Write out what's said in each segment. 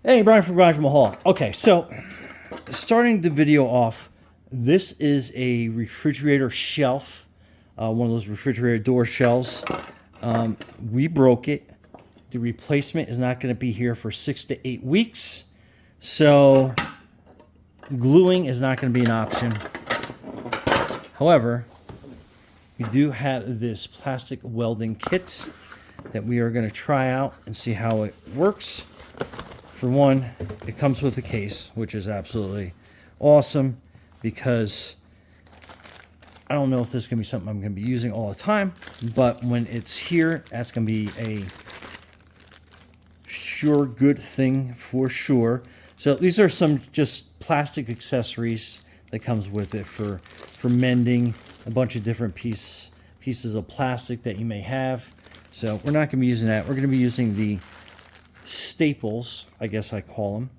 Hey, Brian from Garage Mahal. Okay, so starting the video off, this is a refrigerator shelf, one of those refrigerator door shelves. We broke it. The replacement is not going to be here for 6 to 8 weeks, so gluing is not going to be an option. However, we do have this plastic welding kit that we are going to try out and see how it works. For one, it comes with a case, which is absolutely awesome because I don't know if this is going to be something I'm going to be using all the time, but when it's here, that's going to be a sure good thing for sure. So these are some just plastic accessories that comes with it for mending a bunch of different pieces of plastic that you may have. So we're not going to be using that. We're going to be using the staples, I guess I call them.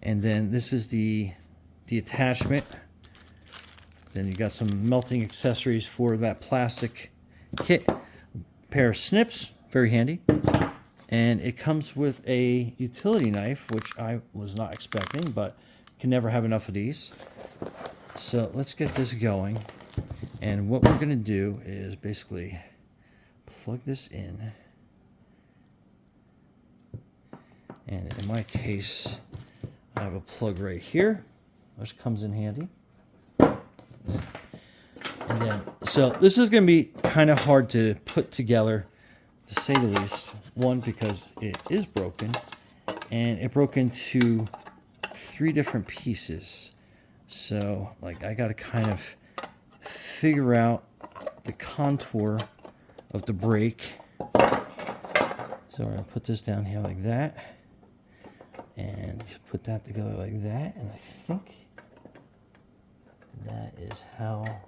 And then this is the attachment. Then you got some melting accessories for that plastic kit. Pair of snips, very handy. And it comes with a utility knife, which I was not expecting, but can never have enough of these. So let's get this going. And what we're going to do is basically plug this in. And in my case, I have a plug right here, which comes in handy. And then, so this is going to be kind of hard to put together, to say the least. One, because it is broken, and it broke into 3 different pieces. So, like, I got to kind of figure out the contour of the brake. So we're going to put this down here like that. And put that together like that, and I think that is how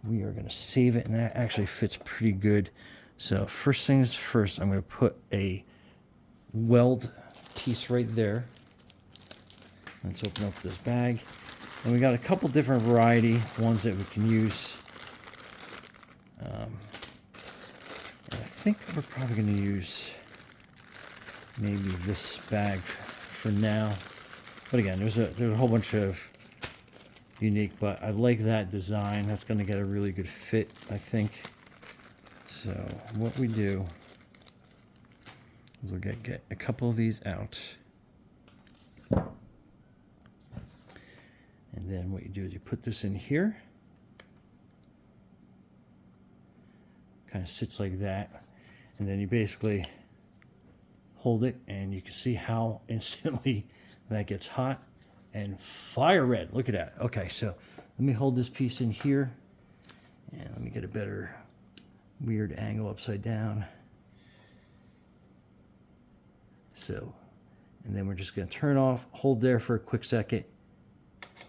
we are going to save it, and that actually fits pretty good. So first things first, I'm going to put a weld piece right there. Let's open up this bag, and we got a couple different variety ones that we can use. And I think we're probably going to use maybe this bag for now, but again, there's a whole bunch of unique, but I like that design. That's going to get a really good fit, I think. So what we do is we'll get a couple of these out, and then what you do is you put this in here, kind of sits like that, and then you basically hold it, and you can see how instantly that gets hot and fire red. Look at that. Okay, so let me hold this piece in here, and let me get a better weird angle upside down. So, and then we're just going to turn off, hold there for a quick second,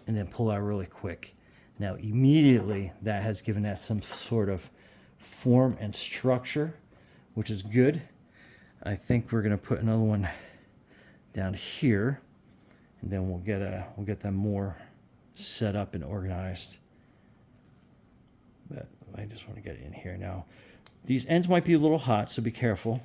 and then pull out really quick. Now, immediately, that has given that some sort of form and structure, which is good. I think we're going to put another one down here, and then we'll get them more set up and organized. But I just want to get it in here now. These ends might be a little hot, so be careful.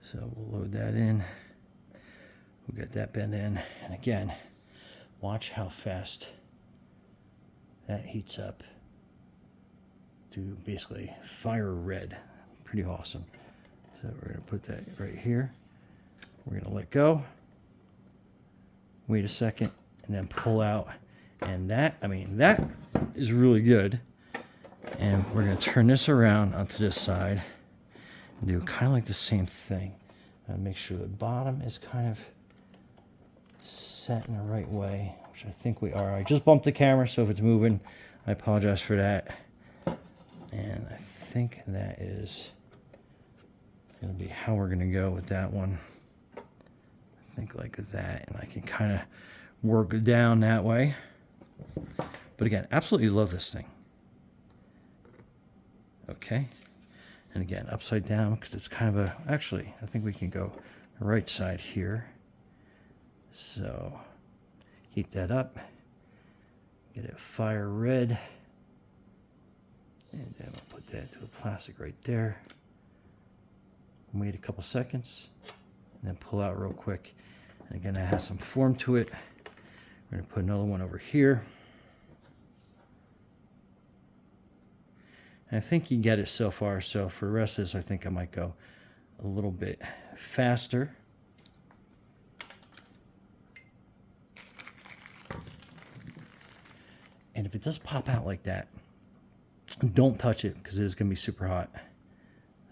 So we'll load that in. We'll get that bent in, and again, watch how fast that heats up to basically fire red. Pretty awesome. So we're going to put that right here. We're going to let go. Wait a second, and then pull out. And that, I mean, that is really good. And we're going to turn this around onto this side and do kind of like the same thing. Make sure the bottom is kind of set in the right way, which I think we are. I just bumped the camera, so if it's moving, I apologize for that. And I think that is going to be how we're going to go with that one. I think like that, and I can kind of work down that way. But again, absolutely love this thing. Okay. And again, upside down, because it's kind of a, actually, I think we can go right side here. So heat that up, get it fire red. And then we'll put that to the plastic right there. Wait a couple seconds, and then pull out real quick. And again, that has some form to it. We're gonna put another one over here. And I think you get it so far. So for the rest of this, I think I might go a little bit faster. And if it does pop out like that, don't touch it because it is going to be super hot.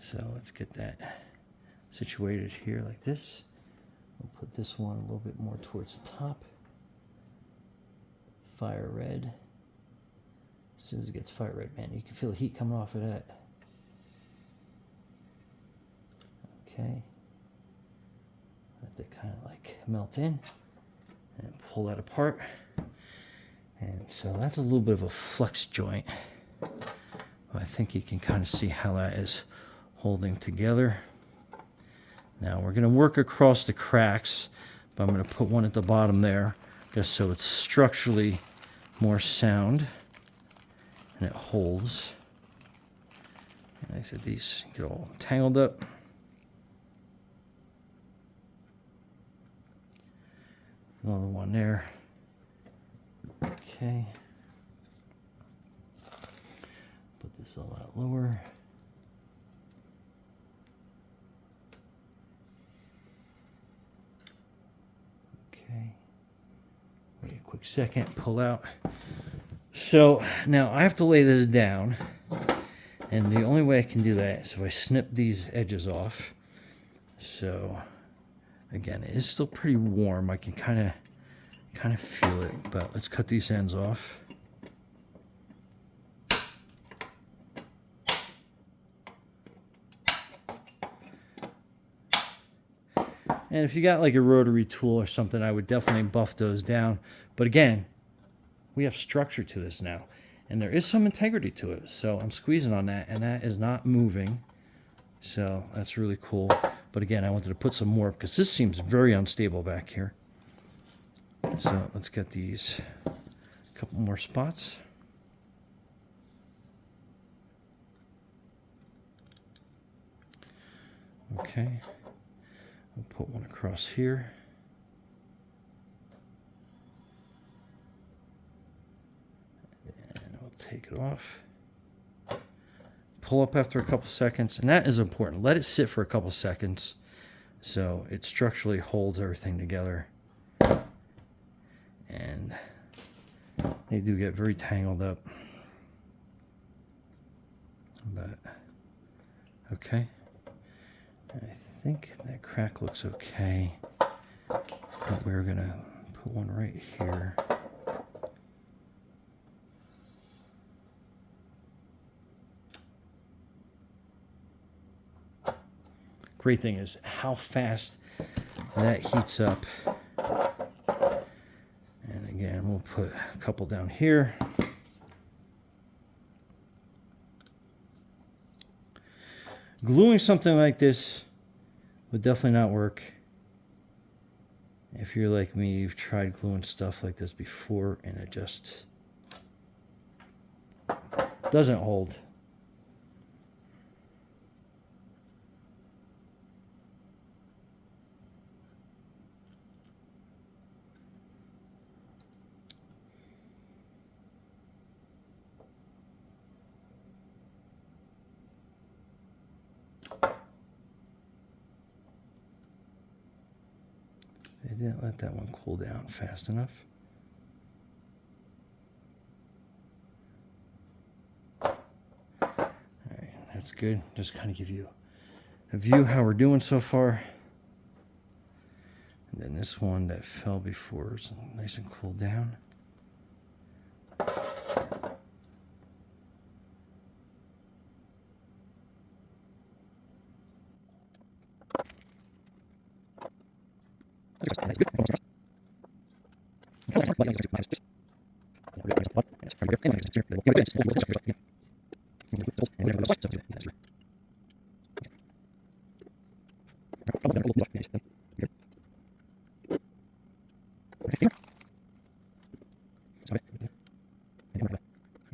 So let's get that situated here like this. We'll put this one a little bit more towards the top. Fire red. As soon as it gets fire red, man, you can feel the heat coming off of that. Okay. Let that kind of like melt in and pull that apart. And so that's a little bit of a flex joint. I think you can kind of see how that is holding together. Now we're going to work across the cracks, but I'm going to put one at the bottom there just so it's structurally more sound and it holds. And I said these get all tangled up. Another one there. Okay. Put this a lot lower. Okay. Wait a quick second, pull out. So now I have to lay this down, and the only way I can do that is if I snip these edges off. So again, it is still pretty warm. I can kind of feel it, but let's cut these ends off. And if you got like a rotary tool or something, I would definitely buff those down. But again, we have structure to this now, and there is some integrity to it. So I'm squeezing on that, and that is not moving. So that's really cool. But again, I wanted to put some more because this seems very unstable back here. So let's get these a couple more spots. Okay, I'll put one across here. And we'll take it off. Pull up after a couple seconds, and that is important. Let it sit for a couple seconds so it structurally holds everything together. And they do get very tangled up. But, okay. I think that crack looks okay. But we're going to put one right here. Great thing is how fast that heats up. And again, we'll put a couple down here. Gluing something like this would definitely not work. If you're like me, you've tried gluing stuff like this before and it just doesn't hold. I didn't let that one cool down fast enough. All right, that's good. Just kind of give you a view how we're doing so far. And then this one that fell before is nice and cooled down.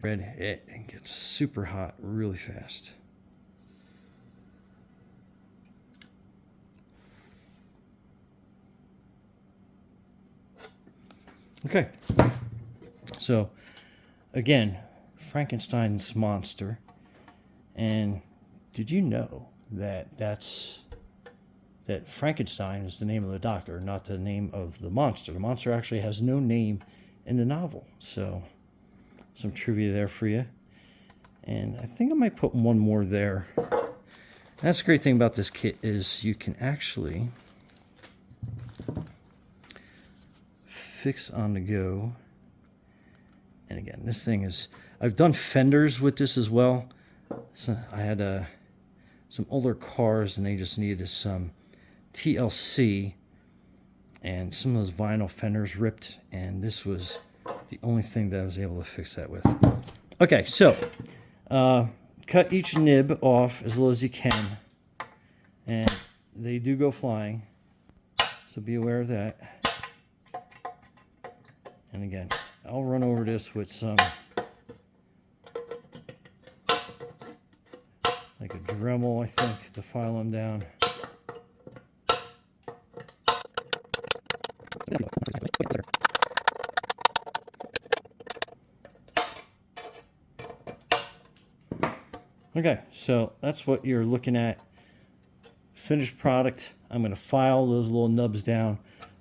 Red it and get gets super hot really fast. Okay, so again, Frankenstein's monster. And did you know that that Frankenstein is the name of the doctor, not the name of the monster? The monster actually has no name in the novel. So some trivia there for you. And I think I might put one more there. That's the great thing about this kit is you can actually fix on the go. And again, this thing is, I've done fenders with this as well. So I had some older cars and they just needed some TLC, and some of those vinyl fenders ripped, and this was the only thing that I was able to fix that with. Okay, so cut each nib off as low as you can, and they do go flying, so be aware of that. And again, I'll run over this with some, like a Dremel, I think, to file them down. Okay, so that's what you're looking at. Finished product. I'm going to file those little nubs down,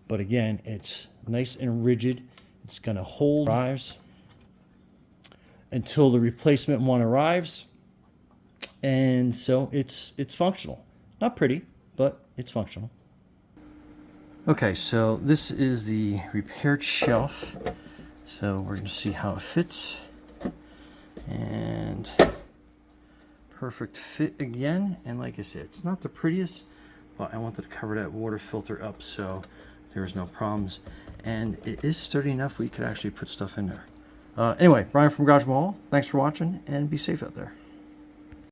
but again, it's nice and rigid. It's going to hold drives until the replacement one arrives, and so it's functional. Not pretty, but it's functional. Okay, so this is the repaired shelf. So we're going to see how it fits, and perfect fit again. And like I said, it's not the prettiest, but I wanted to cover that water filter up so there's no problems. And it is sturdy enough where you could actually put stuff in there. Anyway, Brian from Garage Mall, thanks for watching, and be safe out there.